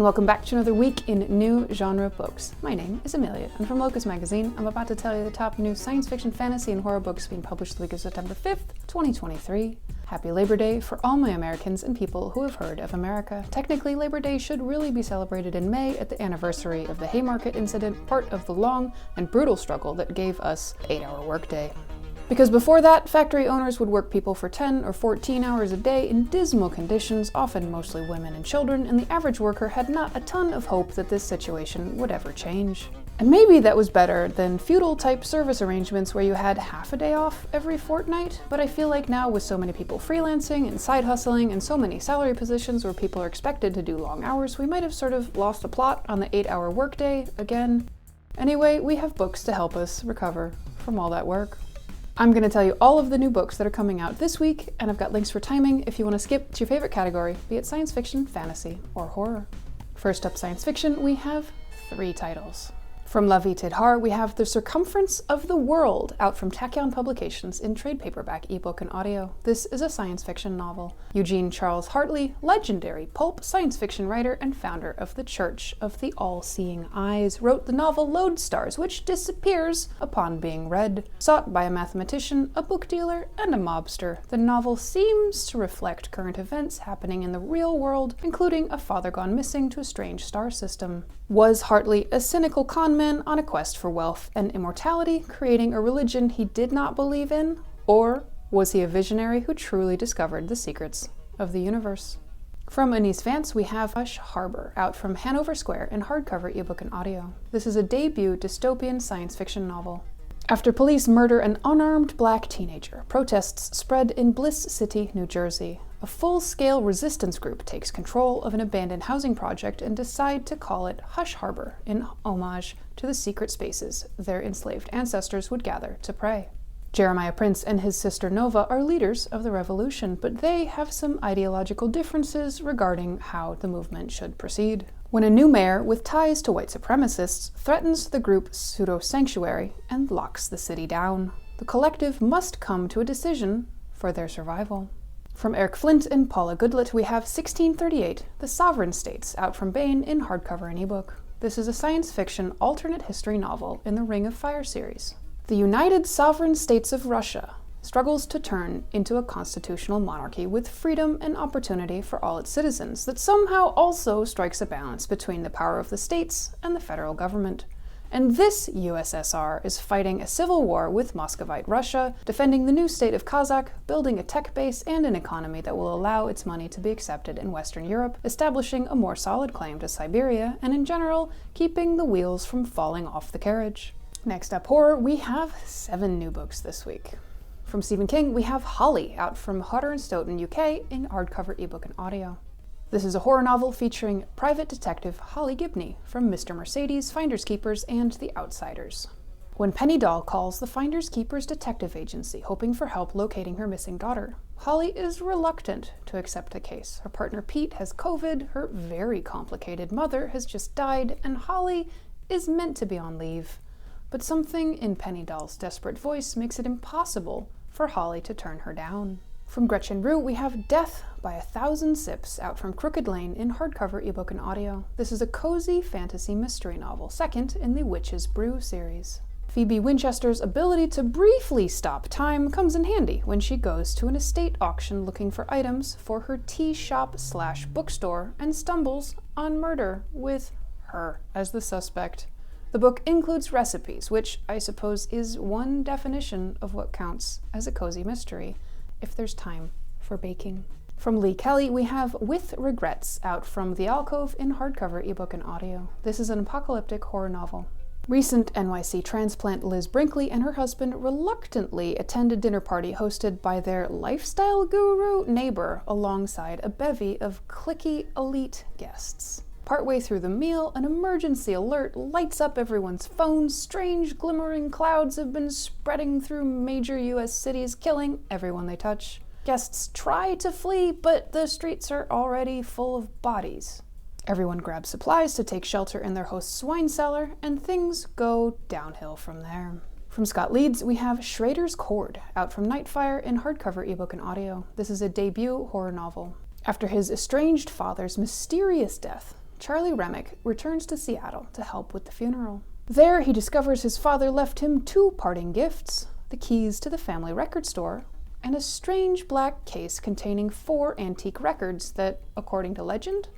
welcome back to another week in new genre books. My name is Amelia, and from Locus magazine, I'm about to tell you the top new science fiction, fantasy, and horror books being published the week of September 5th, 2023. Happy Labor Day for all my Americans and people who have heard of America. Technically, Labor Day should really be celebrated in May at the anniversary of the Haymarket incident, part of the long and brutal struggle that gave us the 8-hour workday. Because before that, factory owners would work people for 10 or 14 hours a day in dismal conditions, often mostly women and children, and the average worker had not a ton of hope that this situation would ever change. And maybe that was better than feudal-type service arrangements where you had half a day off every fortnight, but I feel like now with so many people freelancing and side hustling and so many salary positions where people are expected to do long hours, we might have sort of lost the plot on the 8-hour workday again. Anyway, we have books to help us recover from all that work. I'm going to tell you all of the new books that are coming out this week, and I've got links for timing if you want to skip to your favorite category, be it science fiction, fantasy, or horror. First up, science fiction, we have 3 titles. From La Vie Tidhar, we have The Circumference of the World, out from Tachyon Publications in trade paperback, ebook, and audio. This is a science fiction novel. Eugene Charles Hartley, legendary pulp science fiction writer and founder of the Church of the All-Seeing Eyes, wrote the novel Lodestars, which disappears upon being read. Sought by a mathematician, a book dealer, and a mobster, the novel seems to reflect current events happening in the real world, including a father gone missing to a strange star system. Was Hartley a cynical con man on a quest for wealth and immortality, creating a religion he did not believe in? Or was he a visionary who truly discovered the secrets of the universe? From Anise Vance, we have Hush Harbor, out from Hanover Square in hardcover, ebook, and audio. This is a debut dystopian science fiction novel. After police murder an unarmed black teenager, protests spread in Bliss City, New Jersey. A full-scale resistance group takes control of an abandoned housing project and decide to call it Hush Harbor in homage to the secret spaces their enslaved ancestors would gather to pray. Jeremiah Prince and his sister Nova are leaders of the revolution, but they have some ideological differences regarding how the movement should proceed. When a new mayor with ties to white supremacists threatens the group's pseudo-sanctuary and locks the city down, the collective must come to a decision for their survival. From Eric Flint and Paula Goodlett, we have 1638, The Sovereign States, out from Baen in hardcover and ebook. This is a science fiction alternate history novel in the Ring of Fire series. The United Sovereign States of Russia struggles to turn into a constitutional monarchy with freedom and opportunity for all its citizens that somehow also strikes a balance between the power of the states and the federal government. And this USSR is fighting a civil war with Muscovite Russia, defending the new state of Kazakh, building a tech base and an economy that will allow its money to be accepted in Western Europe, establishing a more solid claim to Siberia, and in general, keeping the wheels from falling off the carriage. Next up, horror, we have 7 new books this week. From Stephen King, we have Holly, out from Hodder & Stoughton, UK, in hardcover, ebook, and audio. This is a horror novel featuring private detective Holly Gibney from Mr. Mercedes, Finders Keepers, and The Outsiders. When Penny Doll calls the Finders Keepers detective agency hoping for help locating her missing daughter, Holly is reluctant to accept the case. Her partner Pete has COVID, her very complicated mother has just died, and Holly is meant to be on leave. But something in Penny Doll's desperate voice makes it impossible for Holly to turn her down. From Gretchen Rue, we have Death by 1,000 Sips, out from Crooked Lane in hardcover, ebook, and audio. This is a cozy fantasy mystery novel, second in the Witch's Brew series. Phoebe Winchester's ability to briefly stop time comes in handy when she goes to an estate auction looking for items for her tea shop/bookstore and stumbles on murder with her as the suspect. The book includes recipes, which I suppose is one definition of what counts as a cozy mystery, if there's time for baking. From Lee Kelly, we have With Regrets, out from the Alcove in hardcover, ebook, and audio. This is an apocalyptic horror novel. Recent NYC transplant Liz Brinkley and her husband reluctantly attend a dinner party hosted by their lifestyle guru neighbor alongside a bevy of cliquey elite guests. Partway through the meal, an emergency alert lights up everyone's phones. Strange glimmering clouds have been spreading through major US cities, killing everyone they touch. Guests try to flee, but the streets are already full of bodies. Everyone grabs supplies to take shelter in their host's wine cellar, and things go downhill from there. From Scott Leeds, we have Schraders Cord, out from Nightfire in hardcover, ebook, and audio. This is a debut horror novel. After his estranged father's mysterious death, Charlie Remick returns to Seattle to help with the funeral. There, he discovers his father left him 2 parting gifts: the keys to the family record store and a strange black case containing 4 antique records that, according to legend,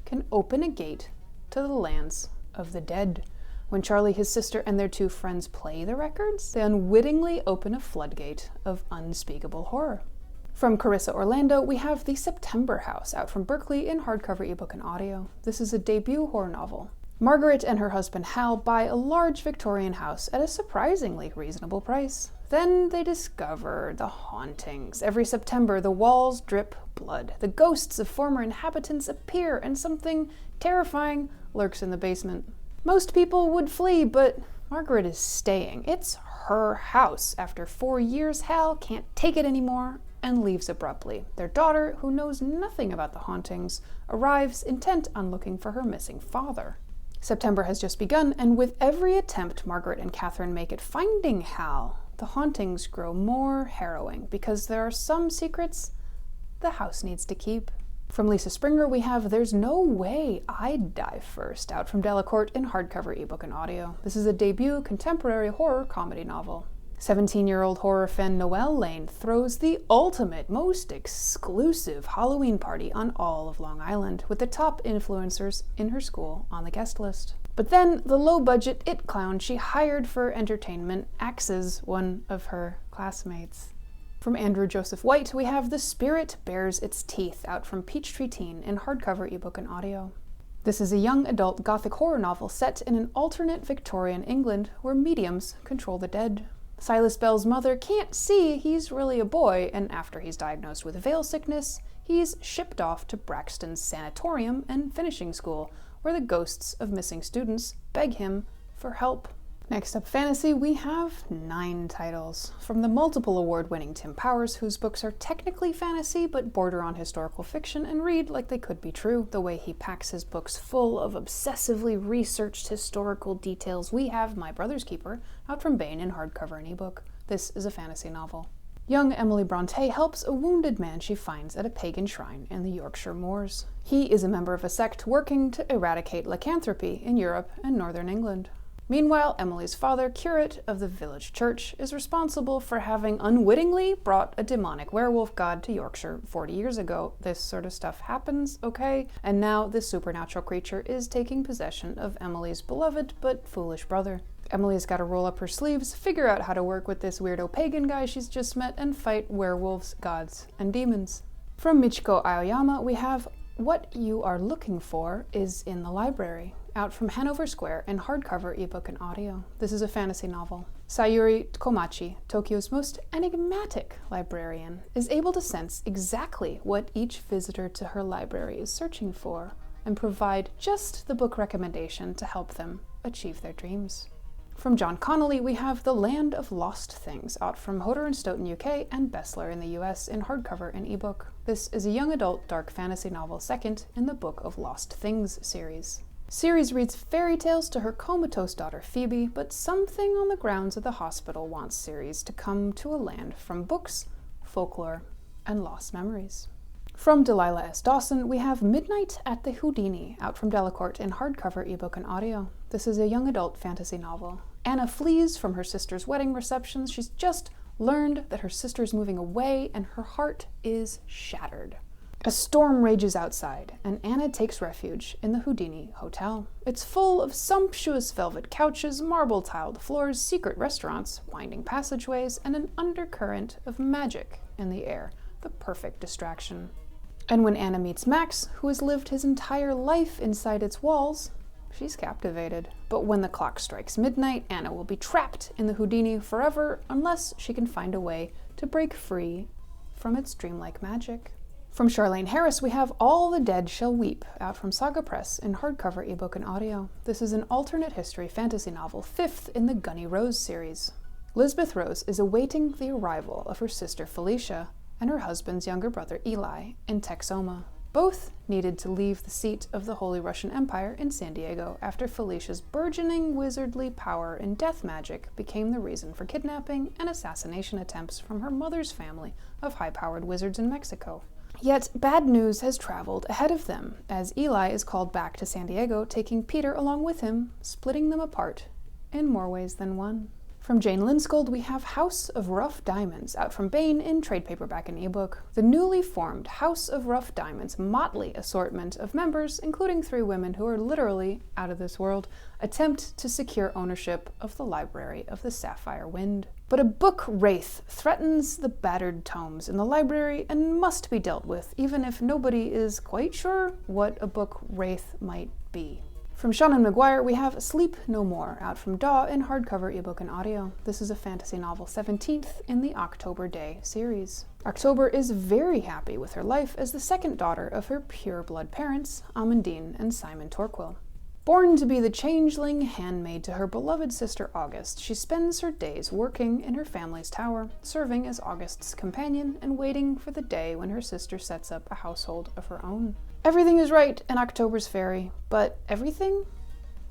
can open a gate to the lands of the dead. When Charlie, his sister, and their 2 friends play the records, they unwittingly open a floodgate of unspeakable horror. From Carissa Orlando, we have The September House, out from Berkeley in hardcover, ebook, and audio. This is a debut horror novel. Margaret and her husband Hal buy a large Victorian house at a surprisingly reasonable price. Then they discover the hauntings. Every September, the walls drip blood. The ghosts of former inhabitants appear, and something terrifying lurks in the basement. Most people would flee, but Margaret is staying. It's her house. After 4 years, Hal can't take it anymore and leaves abruptly. Their daughter, who knows nothing about the hauntings, arrives intent on looking for her missing father. September has just begun, and with every attempt Margaret and Catherine make at finding Hal, the hauntings grow more harrowing because there are some secrets the house needs to keep. From Lisa Springer, we have There's No Way I'd Die First, out from Delacorte in hardcover, ebook, and audio. This is a debut contemporary horror comedy novel. 17-year-old horror fan Noelle Lane throws the ultimate, most exclusive Halloween party on all of Long Island, with the top influencers in her school on the guest list. But then the low-budget it clown she hired for entertainment axes one of her classmates. From Andrew Joseph White, we have The Spirit Bears Its Teeth, out from Peachtree Teen in hardcover, ebook, and audio. This is a young adult gothic horror novel set in an alternate Victorian England where mediums control the dead. Silas Bell's mother can't see he's really a boy, and after he's diagnosed with veil sickness, he's shipped off to Braxton's sanatorium and finishing school, where the ghosts of missing students beg him for help. Next up, fantasy, we have 9 titles. From the multiple award-winning Tim Powers, whose books are technically fantasy but border on historical fiction and read like they could be true, the way he packs his books full of obsessively researched historical details, we have My Brother's Keeper, out from Baen in hardcover and ebook. This is a fantasy novel. Young Emily Bronte helps a wounded man she finds at a pagan shrine in the Yorkshire moors. He is a member of a sect working to eradicate lycanthropy in Europe and northern England. Meanwhile, Emily's father, curate of the village church, is responsible for having unwittingly brought a demonic werewolf god to Yorkshire 40 years ago. This sort of stuff happens, okay? And now this supernatural creature is taking possession of Emily's beloved but foolish brother. Emily's got to roll up her sleeves, figure out how to work with this weirdo pagan guy she's just met, and fight werewolves, gods, and demons. From Michiko Aoyama, we have What You Are Looking For Is in the Library, out from Hanover Square in hardcover, ebook, and audio. This is a fantasy novel. Sayuri Komachi, Tokyo's most enigmatic librarian, is able to sense exactly what each visitor to her library is searching for and provide just the book recommendation to help them achieve their dreams. From John Connolly, we have The Land of Lost Things, out from Hodder & Stoughton UK and Bestler in the US in hardcover and ebook. This is a young adult dark fantasy novel second in the Book of Lost Things series. Ceres reads fairy tales to her comatose daughter Phoebe, but something on the grounds of the hospital wants Ceres to come to a land from books, folklore, and lost memories. From Delilah S. Dawson, we have Midnight at the Houdini, out from Delacorte in hardcover, ebook, and audio. This is a young adult fantasy novel. Anna flees from her sister's wedding reception. She's just learned that her sister's moving away, and her heart is shattered. A storm rages outside, and Anna takes refuge in the Houdini Hotel. It's full of sumptuous velvet couches, marble-tiled floors, secret restaurants, winding passageways, and an undercurrent of magic in the air, the perfect distraction. And when Anna meets Max, who has lived his entire life inside its walls, she's captivated. But when the clock strikes midnight, Anna will be trapped in the Houdini forever unless she can find a way to break free from its dreamlike magic. From Charlaine Harris, we have All the Dead Shall Weep, out from Saga Press in hardcover, ebook, and audio. This is an alternate history fantasy novel, 5th in the Gunny Rose series. Lisbeth Rose is awaiting the arrival of her sister Felicia and her husband's younger brother Eli in Texoma. Both needed to leave the seat of the Holy Russian Empire in San Diego after Felicia's burgeoning wizardly power in death magic became the reason for kidnapping and assassination attempts from her mother's family of high-powered wizards in Mexico. Yet bad news has traveled ahead of them, as Eli is called back to San Diego, taking Peter along with him, splitting them apart in more ways than one. From Jane Linskold, we have House of Rough Diamonds, out from Baen in trade paperback and ebook. The newly formed House of Rough Diamonds' motley assortment of members, including 3 women who are literally out of this world, attempt to secure ownership of the library of the Sapphire Wind. But a book wraith threatens the battered tomes in the library and must be dealt with, even if nobody is quite sure what a book wraith might be. From Seanan McGuire, we have Sleep No More, out from Daw in hardcover, ebook, and audio. This is a fantasy novel, 17th in the October Day series. October is very happy with her life as the second daughter of her pure-blood parents, Amandine and Simon Torquil. Born to be the changeling handmaid to her beloved sister August, she spends her days working in her family's tower, serving as August's companion and waiting for the day when her sister sets up a household of her own. Everything is right in October's fairy, but everything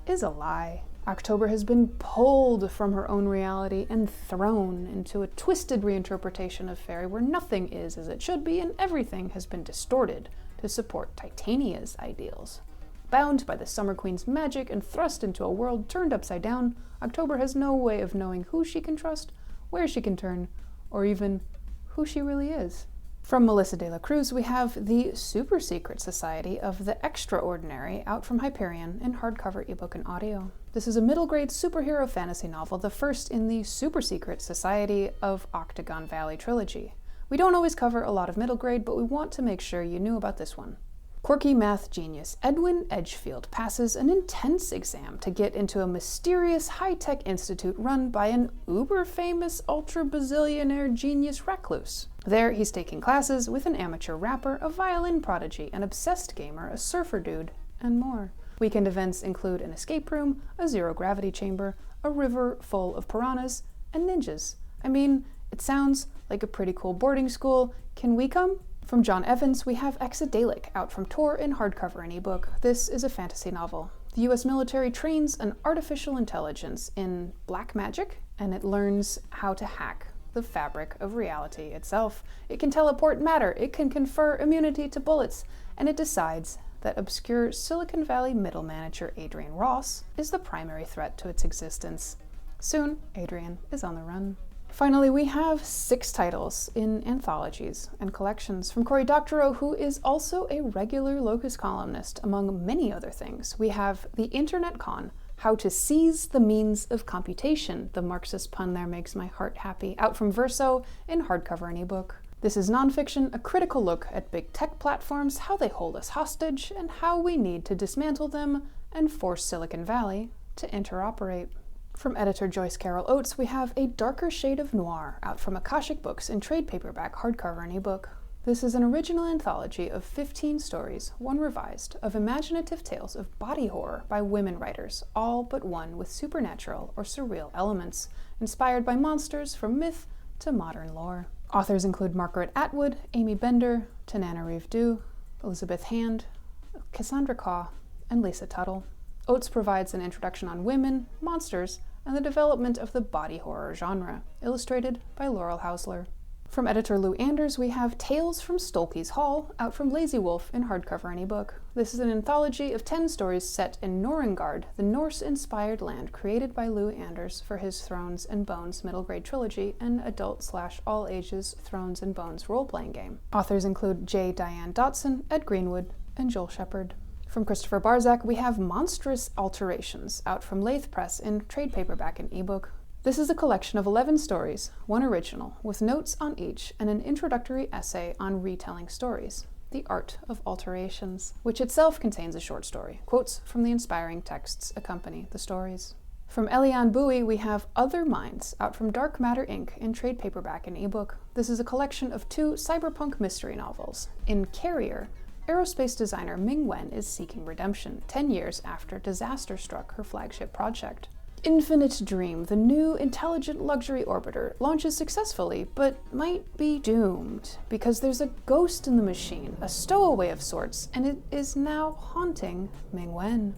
is a lie. October has been pulled from her own reality and thrown into a twisted reinterpretation of fairy where nothing is as it should be and everything has been distorted to support Titania's ideals. Bound by the Summer Queen's magic and thrust into a world turned upside down, October has no way of knowing who she can trust, where she can turn, or even who she really is. From Melissa de la Cruz, we have the Super Secret Society of the Extraordinary, out from Hyperion in hardcover, ebook, and audio. This is a middle-grade superhero fantasy novel, the first in the Super Secret Society of Octagon Valley trilogy. We don't always cover a lot of middle grade, but we want to make sure you knew about this one. Quirky math genius Edwin Edgefield passes an intense exam to get into a mysterious high-tech institute run by an uber-famous ultra-bazillionaire genius recluse. There, he's taking classes with an amateur rapper, a violin prodigy, an obsessed gamer, a surfer dude, and more. Weekend events include an escape room, a zero-gravity chamber, a river full of piranhas, and ninjas. I mean, it sounds like a pretty cool boarding school. Can we come? From John Evans, we have Exadelic, out from Tor in hardcover and ebook. This is a fantasy novel. The US military trains an artificial intelligence in black magic, and it learns how to hack the fabric of reality itself. It can teleport matter, it can confer immunity to bullets, and it decides that obscure Silicon Valley middle manager Adrian Ross is the primary threat to its existence. Soon, Adrian is on the run. Finally, we have 6 titles in anthologies and collections. From Cory Doctorow, who is also a regular Locus columnist, among many other things. We have The Internet Con, How to Seize the Means of Computation. The Marxist pun there makes my heart happy. Out from Verso in hardcover and ebook. This is nonfiction, a critical look at big tech platforms, how they hold us hostage, and how we need to dismantle them and force Silicon Valley to interoperate. From editor Joyce Carol Oates, we have A Darker Shade of Noir, out from Akashic Books in trade paperback, hardcover, and ebook. This is an original anthology of 15 stories, one revised, of imaginative tales of body horror by women writers, all but one with supernatural or surreal elements, inspired by monsters from myth to modern lore. Authors include Margaret Atwood, Amy Bender, Tanana Reeve-Dew, Elizabeth Hand, Cassandra Kaw, and Lisa Tuttle. Oates provides an introduction on women, monsters, and the development of the body horror genre, illustrated by Laurel Hausler. From editor Lou Anders, we have Tales from Stolkys Hall, out from Lazy Wolf in hardcover and ebook. This is an anthology of 10 stories set in Norengard, the Norse-inspired land created by Lou Anders for his Thrones and Bones middle grade trilogy and adult/all-ages Thrones and Bones role-playing game. Authors include J. Diane Dotson, Ed Greenwood, and Joel Shepard. From Christopher Barzak, we have Monstrous Alterations, out from Lathe Press in trade paperback and ebook. This is a collection of 11 stories, one original, with notes on each and an introductory essay on retelling stories, The Art of Alterations, which itself contains a short story. Quotes from the inspiring texts accompany the stories. From Eliane Boey, we have Other Minds, out from Dark Matter Inc. in trade paperback and ebook. This is a collection of 2 cyberpunk mystery novels. In Carrier, aerospace designer Ming Wen is seeking redemption 10 years after disaster struck her flagship project. Infinite Dream, the new intelligent luxury orbiter, launches successfully, but might be doomed because there's a ghost in the machine, a stowaway of sorts, and it is now haunting Ming Wen.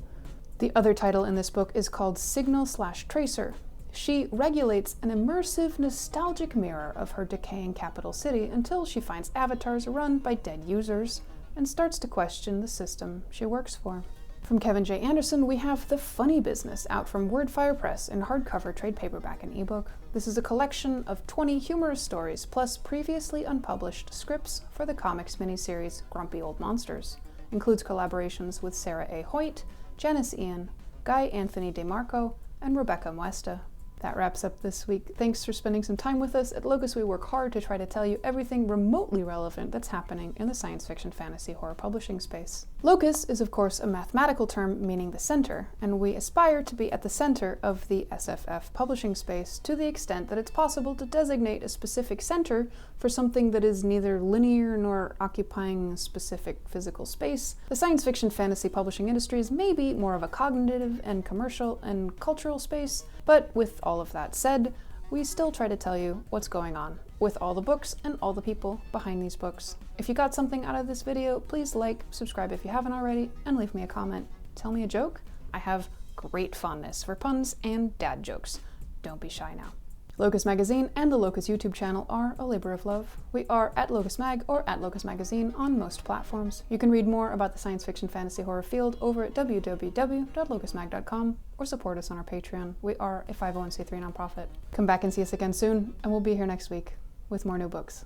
The other title in this book is called Signal/Tracer. She regulates an immersive, nostalgic mirror of her decaying capital city until she finds avatars run by dead users and starts to question the system she works for. From Kevin J. Anderson, we have The Funny Business, out from Wordfire Press in hardcover, trade paperback, and ebook. This is a collection of 20 humorous stories, plus previously unpublished scripts for the comics miniseries Grumpy Old Monsters. Includes collaborations with Sarah A. Hoyt, Janice Ian, Guy Anthony DeMarco, and Rebecca Muesta. That wraps up this week. Thanks for spending some time with us. At Locus, we work hard to try to tell you everything remotely relevant that's happening in the science fiction, fantasy, horror publishing space. Locus is, of course, a mathematical term meaning the center, and we aspire to be at the center of the SFF publishing space to the extent that it's possible to designate a specific center for something that is neither linear nor occupying a specific physical space. The science fiction, fantasy publishing industry is maybe more of a cognitive and commercial and cultural space, but with all of that said, we still try to tell you what's going on with all the books and all the people behind these books. If you got something out of this video, please like, subscribe if you haven't already, and leave me a comment. Tell me a joke. I have great fondness for puns and dad jokes. Don't be shy now. Locus Magazine and the Locus YouTube channel are a labor of love. We are at Locus Mag or at Locus Magazine on most platforms. You can read more about the science fiction, fantasy, horror field over at www.locusmag.com or support us on our Patreon. We are a 501c3 nonprofit. Come back and see us again soon, and we'll be here next week with more new books.